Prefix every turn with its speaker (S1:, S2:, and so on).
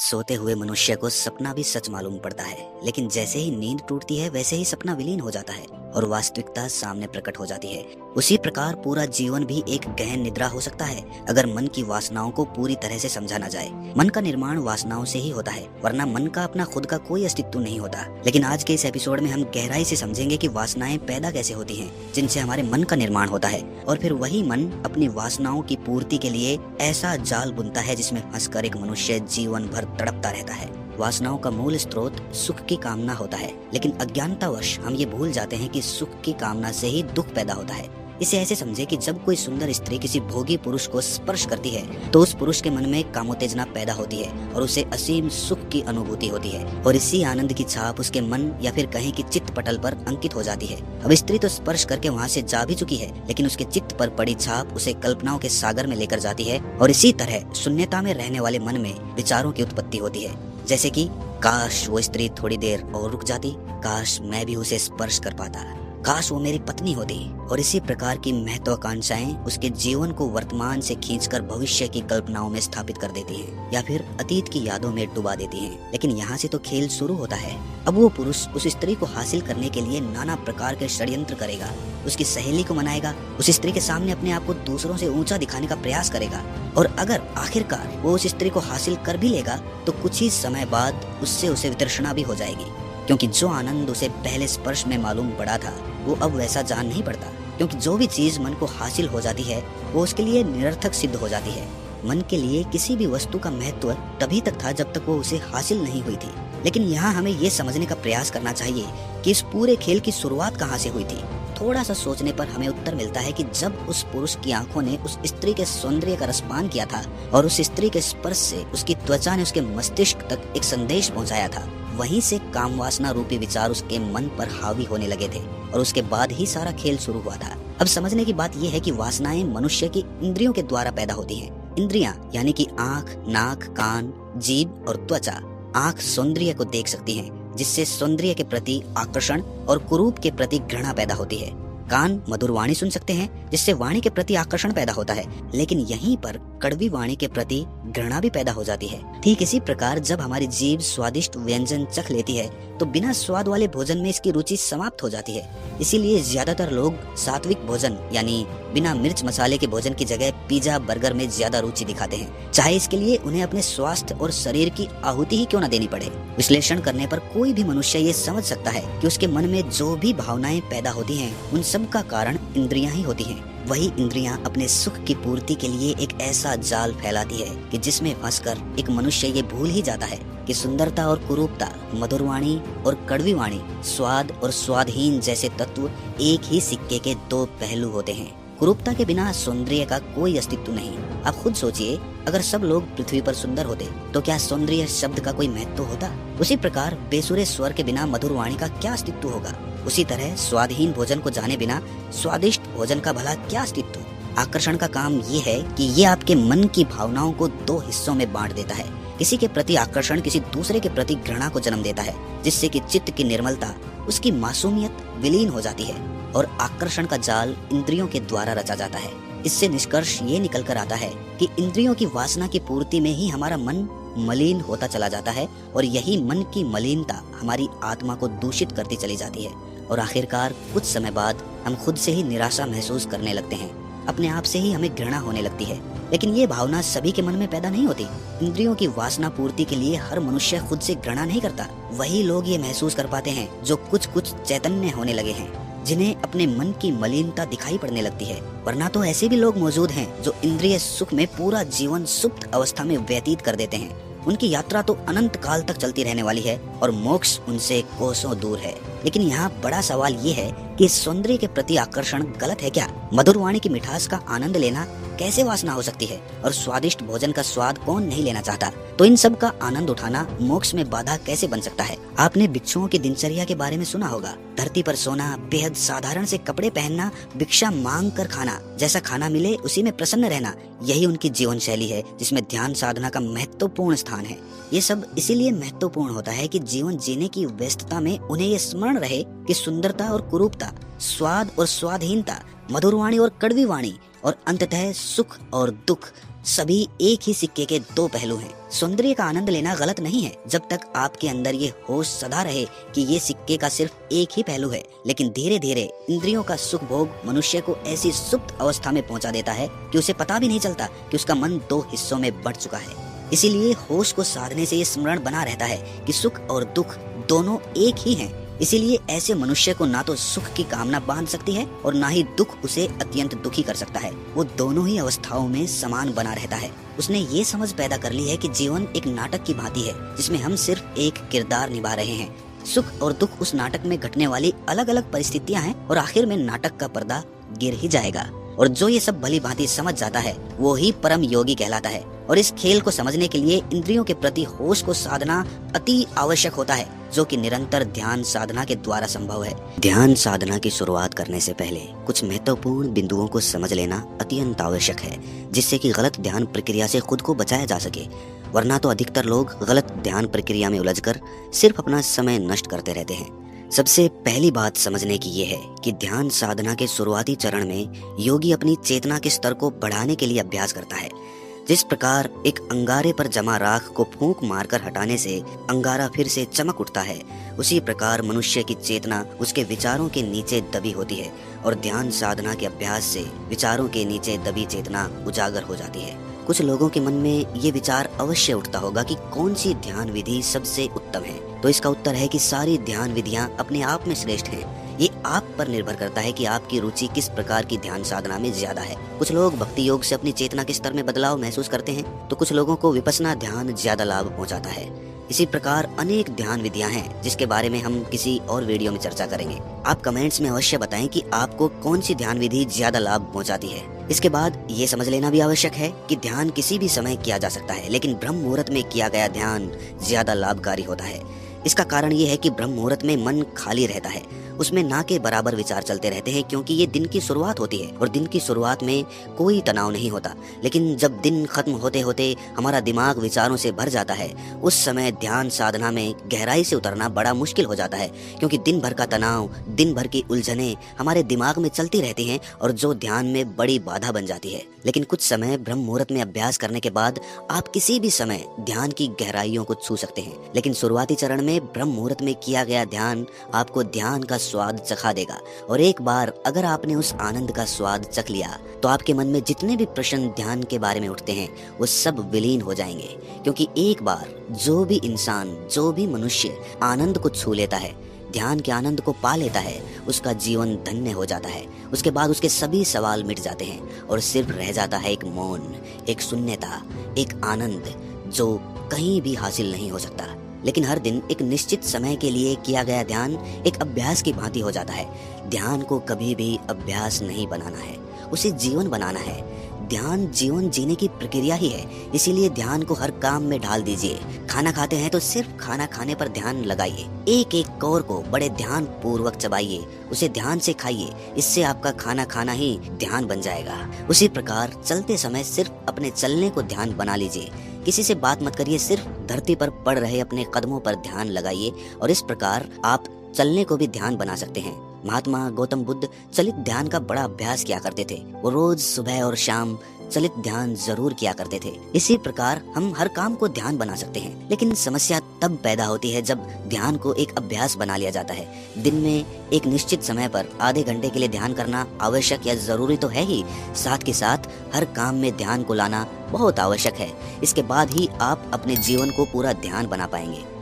S1: सोते हुए मनुष्य को सपना भी सच मालूम पड़ता है, लेकिन जैसे ही नींद टूटती है वैसे ही सपना विलीन हो जाता है और वास्तविकता सामने प्रकट हो जाती है। उसी प्रकार पूरा जीवन भी एक गहन निद्रा हो सकता है अगर मन की वासनाओं को पूरी तरह से समझा ना जाए। मन का निर्माण वासनाओं से ही होता है, वरना मन का अपना खुद का कोई अस्तित्व नहीं होता। लेकिन आज के इस एपिसोड में हम गहराई से समझेंगे कि वासनाएं पैदा कैसे होती हैं, जिनसे हमारे मन का निर्माण होता है, और फिर वही मन अपनी वासनाओं की पूर्ति के लिए ऐसा जाल बुनता है जिसमें फंसकर एक मनुष्य जीवन भर तड़पता रहता है। वासनाओं का मूल स्रोत सुख की कामना होता है, लेकिन अज्ञानतावश हम ये भूल जाते हैं कि सुख की कामना से ही दुख पैदा होता है। इसे ऐसे समझे कि जब कोई सुंदर स्त्री किसी भोगी पुरुष को स्पर्श करती है तो उस पुरुष के मन में कामोत्तेजना पैदा होती है और उसे असीम सुख की अनुभूति होती है, और इसी आनंद की छाप उसके मन या फिर कहें कि चित्त पटल पर अंकित हो जाती है। अब स्त्री तो स्पर्श करके वहाँ से जा भी चुकी है, लेकिन उसके चित्त पर पड़ी छाप उसे कल्पनाओं के सागर में लेकर जाती है, और इसी तरह शून्यता में रहने वाले मन में विचारों की उत्पत्ति होती है, जैसे कि काश वो स्त्री थोड़ी देर और रुक जाती, काश मैं भी उसे स्पर्श कर पाता, काश वो मेरी पत्नी होती। और इसी प्रकार की महत्वाकांक्षाएं उसके जीवन को वर्तमान से खींचकर भविष्य की कल्पनाओं में स्थापित कर देती हैं या फिर अतीत की यादों में डुबा देती हैं। लेकिन यहाँ से तो खेल शुरू होता है। अब वो पुरुष उस स्त्री को हासिल करने के लिए नाना प्रकार के षड्यंत्र करेगा, उसकी सहेली को मनाएगा, उस स्त्री के सामने अपने आप को दूसरों से ऊंचा दिखाने का प्रयास करेगा, और अगर आखिरकार वो उस स्त्री को हासिल कर भी लेगा तो कुछ ही समय बाद उससे उसे वितृष्णा भी हो जाएगी, क्योंकि जो आनंद उसे पहले स्पर्श में मालूम पड़ा था वो अब वैसा जान नहीं पड़ता। क्योंकि जो भी चीज मन को हासिल हो जाती है वो उसके लिए निरर्थक सिद्ध हो जाती है। मन के लिए किसी भी वस्तु का महत्व तभी तक था जब तक वो उसे हासिल नहीं हुई थी। लेकिन यहाँ हमें ये समझने का प्रयास करना चाहिए कि इस पूरे खेल की शुरुआत कहाँ से हुई थी। थोड़ा सा सोचने पर हमें उत्तर मिलता है कि जब उस पुरुष की आंखों ने उस स्त्री के सौंदर्य का रसपान किया था और उस स्त्री के स्पर्श से उसकी त्वचा ने उसके मस्तिष्क तक एक संदेश पहुंचाया था, वहीं से कामवासना रूपी विचार उसके मन पर हावी होने लगे थे, और उसके बाद ही सारा खेल शुरू हुआ था। अब समझने की बात यह है कि वासनाएं मनुष्य की इंद्रियों के द्वारा पैदा होती हैं। इंद्रियां यानी कि आँख, नाक, कान, जीभ और त्वचा। आँख सौंदर्य को देख सकती है, जिससे सौंदर्य के प्रति आकर्षण और कुरूप के प्रति घृणा पैदा होती है। कान मधुर वाणी सुन सकते हैं, जिससे वाणी के प्रति आकर्षण पैदा होता है, लेकिन यहीं पर कड़वी वाणी के प्रति घृणा भी पैदा हो जाती है। ठीक इसी प्रकार जब हमारी जीभ स्वादिष्ट व्यंजन चख लेती है तो बिना स्वाद वाले भोजन में इसकी रुचि समाप्त हो जाती है। इसीलिए ज्यादातर लोग सात्विक भोजन यानी बिना मिर्च मसाले के भोजन की जगह पिज्जा बर्गर में ज्यादा रुचि दिखाते हैं, चाहे इसके लिए उन्हें अपने स्वास्थ्य और शरीर की आहुति ही क्यों न देनी पड़े। विश्लेषण करने पर कोई भी मनुष्य ये समझ सकता है कि उसके मन में जो भी भावनाएं पैदा होती हैं उन सब का कारण इंद्रियां ही होती हैं। वही इंद्रियां अपने सुख की पूर्ति के लिए एक ऐसा जाल फैलाती है कि जिसमें फंसकर एक मनुष्य ये भूल ही जाता है कि सुंदरता और कुरूपता, मधुर वाणी और कड़वी वाणी, स्वाद और स्वादहीन जैसे तत्व एक ही सिक्के के दो पहलू होते हैं। कुरूपता के बिना सौंदर्य का कोई अस्तित्व नहीं। आप खुद सोचिए, अगर सब लोग पृथ्वी पर सुंदर होते तो क्या सौंदर्य शब्द का कोई महत्व होता? उसी प्रकार बेसुरे स्वर के बिना मधुर वाणी का क्या अस्तित्व होगा? उसी तरह स्वादहीन भोजन को जाने बिना स्वादिष्ट भोजन का भला क्या अस्तित्व? आकर्षण का काम ये है कि ये आपके मन की भावनाओं को दो हिस्सों में बांट देता है। किसी के प्रति आकर्षण किसी दूसरे के प्रति घृणा को जन्म देता है, जिससे कि चित्त की निर्मलता, उसकी मासूमियत विलीन हो जाती है और आकर्षण का जाल इंद्रियों के द्वारा रचा जाता है। इससे निष्कर्ष ये निकल कर आता है कि इंद्रियों की वासना की पूर्ति में ही हमारा मन मलिन होता चला जाता है, और यही मन की मलिनता हमारी आत्मा को दूषित करती चली जाती है, और आखिरकार कुछ समय बाद हम खुद से ही निराशा महसूस करने लगते हैं, अपने आप से ही हमें घृणा होने लगती है। लेकिन ये भावना सभी के मन में पैदा नहीं होती। इंद्रियों की वासना पूर्ति के लिए हर मनुष्य खुद से घृणा नहीं करता। वही लोग ये महसूस कर पाते हैं जो कुछ कुछ चैतन्य होने लगे हैं, जिन्हें अपने मन की मलिनता दिखाई पड़ने लगती है। वरना तो ऐसे भी लोग मौजूद हैं जो इंद्रिय सुख में पूरा जीवन सुप्त अवस्था में व्यतीत कर देते हैं। उनकी यात्रा तो अनंत काल तक चलती रहने वाली है और मोक्ष उनसे कोसों दूर है। लेकिन यहाँ बड़ा सवाल ये है कि सौंदर्य के प्रति आकर्षण गलत है क्या? मधुर वाणी की मिठास का आनंद लेना कैसे वासना हो सकती है? और स्वादिष्ट भोजन का स्वाद कौन नहीं लेना चाहता? तो इन सब का आनंद उठाना मोक्ष में बाधा कैसे बन सकता है? आपने भिक्षुओं की दिनचर्या के बारे में सुना होगा। धरती पर सोना, बेहद साधारण से कपड़े पहनना, भिक्षा मांग कर खाना, जैसा खाना मिले उसी में प्रसन्न रहना, यही उनकी जीवन शैली है जिसमें ध्यान साधना का महत्वपूर्ण स्थान है। ये सब इसीलिए महत्वपूर्ण होता है कि जीवन जीने की व्यस्तता में उन्हें ये स्मरण रहे कि सुंदरता और कुरूपता, स्वाद और स्वादहीनता, मधुर वाणी और कड़वी वाणी, और अंततः सुख और दुख सभी एक ही सिक्के के दो पहलू हैं। सौंदर्य का आनंद लेना गलत नहीं है जब तक आपके अंदर ये होश सदा रहे कि ये सिक्के का सिर्फ एक ही पहलू है। लेकिन धीरे धीरे इंद्रियों का सुख भोग मनुष्य को ऐसी सुप्त अवस्था में पहुंचा देता है कि उसे पता भी नहीं चलता कि उसका मन दो हिस्सों में बंट चुका है। इसीलिए होश को साधने से ये स्मरण बना रहता है कि सुख और दुख दोनों एक ही हैं। इसीलिए ऐसे मनुष्य को ना तो सुख की कामना बांध सकती है और ना ही दुख उसे अत्यंत दुखी कर सकता है। वो दोनों ही अवस्थाओं में समान बना रहता है। उसने ये समझ पैदा कर ली है कि जीवन एक नाटक की भांति है जिसमें हम सिर्फ एक किरदार निभा रहे हैं। सुख और दुख उस नाटक में घटने वाली अलग अलग परिस्थितियां हैं और आखिर में नाटक का पर्दा गिर ही जाएगा। और जो ये सब भली भांति समझ जाता है वो ही परम योगी कहलाता है। और इस खेल को समझने के लिए इंद्रियों के प्रति होश को साधना अति आवश्यक होता है, जो कि निरंतर ध्यान साधना के द्वारा संभव है। ध्यान साधना की शुरुआत करने से पहले कुछ महत्वपूर्ण बिंदुओं को समझ लेना अत्यंत आवश्यक है, जिससे कि गलत ध्यान प्रक्रिया से खुद को बचाया जा सके। वरना तो अधिकतर लोग गलत ध्यान प्रक्रिया में उलझकर सिर्फ अपना समय नष्ट करते रहते हैं। सबसे पहली बात समझने की ये है कि ध्यान साधना के शुरुआती चरण में योगी अपनी चेतना के स्तर को बढ़ाने के लिए अभ्यास करता है। जिस प्रकार एक अंगारे पर जमा राख को फूंक मारकर हटाने से अंगारा फिर से चमक उठता है, उसी प्रकार मनुष्य की चेतना उसके विचारों के नीचे दबी होती है और ध्यान साधना के अभ्यास से विचारों के नीचे दबी चेतना उजागर हो जाती है। कुछ लोगों के मन में ये विचार अवश्य उठता होगा कि कौन सी ध्यान विधि सबसे उत्तम है। तो इसका उत्तर है कि सारी ध्यान विधियां अपने आप में श्रेष्ठ हैं। ये आप पर निर्भर करता है कि आपकी रुचि किस प्रकार की ध्यान साधना में ज्यादा है। कुछ लोग भक्ति योग से अपनी चेतना के स्तर में बदलाव महसूस करते हैं, तो कुछ लोगों को विपश्यना ध्यान ज्यादा लाभ पहुंचाता है। इसी प्रकार अनेक ध्यान विधियां हैं जिसके बारे में हम किसी और वीडियो में चर्चा करेंगे। आप कमेंट्स में अवश्य बताएं कि आपको कौन सी ध्यान विधि ज्यादा लाभ पहुंचाती है। इसके बाद ये समझ लेना भी आवश्यक है कि ध्यान किसी भी समय किया जा सकता है, लेकिन ब्रह्म मुहूर्त में किया गया ध्यान ज्यादा लाभकारी होता है। इसका कारण ये है कि ब्रह्म मुहूर्त में मन खाली रहता है, उसमें ना के बराबर विचार चलते रहते हैं, क्योंकि ये दिन की शुरुआत होती है और दिन की शुरुआत में कोई तनाव नहीं होता। लेकिन जब दिन खत्म होते होते हमारा दिमाग विचारों से भर जाता है, उस समय ध्यान साधना में गहराई से उतरना बड़ा मुश्किल हो जाता है, क्योंकि दिन भर का तनाव, दिन भर की उलझनें हमारे दिमाग में चलती रहती हैं और जो ध्यान में बड़ी बाधा बन जाती है। लेकिन कुछ समय ब्रह्म मुहूर्त में अभ्यास करने के बाद आप किसी भी समय ध्यान की गहराइयों को छू सकते हैं। लेकिन शुरुआती चरण में ब्रह्म मुहूर्त में किया गया ध्यान आपको ध्यान का स्वाद चखा देगा, और एक बार अगर आपने उस आनंद का स्वाद चख लिया तो आपके मन में जितने भी प्रश्न ध्यान के बारे में उठते हैं वो सब विलीन हो जाएंगे। क्योंकि एक बार जो भी इंसान, जो भी मनुष्य आनंद को छू लेता है, ध्यान के आनंद को पा लेता है, उसका जीवन धन्य हो जाता है। उसके बाद उसके सभी सवाल मिट जाते हैं और सिर्फ रह जाता है एक मौन, एक शून्यता, एक आनंद जो कहीं भी हासिल नहीं हो सकता। लेकिन हर दिन एक निश्चित समय के लिए किया गया ध्यान एक अभ्यास की भांति हो जाता है। ध्यान को कभी भी अभ्यास नहीं बनाना है, उसे जीवन बनाना है। ध्यान जीवन जीने की प्रक्रिया ही है, इसीलिए ध्यान को हर काम में ढाल दीजिए। खाना खाते हैं तो सिर्फ खाना खाने पर ध्यान लगाइए, एक एक कौर को बड़े ध्यान पूर्वक चबाइए, उसे ध्यान से खाइए। इससे आपका खाना खाना ही ध्यान बन जाएगा। उसी प्रकार चलते समय सिर्फ अपने चलने को ध्यान बना लीजिए। किसी से बात मत करिए, सिर्फ धरती पर पड़ रहे अपने कदमों पर ध्यान लगाइए और इस प्रकार आप चलने को भी ध्यान बना सकते हैं। महात्मा गौतम बुद्ध चलित ध्यान का बड़ा अभ्यास किया करते थे। वो रोज सुबह और शाम चलित ध्यान जरूर किया करते थे। इसी प्रकार हम हर काम को ध्यान बना सकते हैं। लेकिन समस्या तब पैदा होती है जब ध्यान को एक अभ्यास बना लिया जाता है। दिन में एक निश्चित समय पर आधे घंटे के लिए ध्यान करना आवश्यक या जरूरी तो है ही, साथ के साथ हर काम में ध्यान को लाना बहुत आवश्यक है। इसके बाद ही आप अपने जीवन को पूरा ध्यान बना पाएंगे।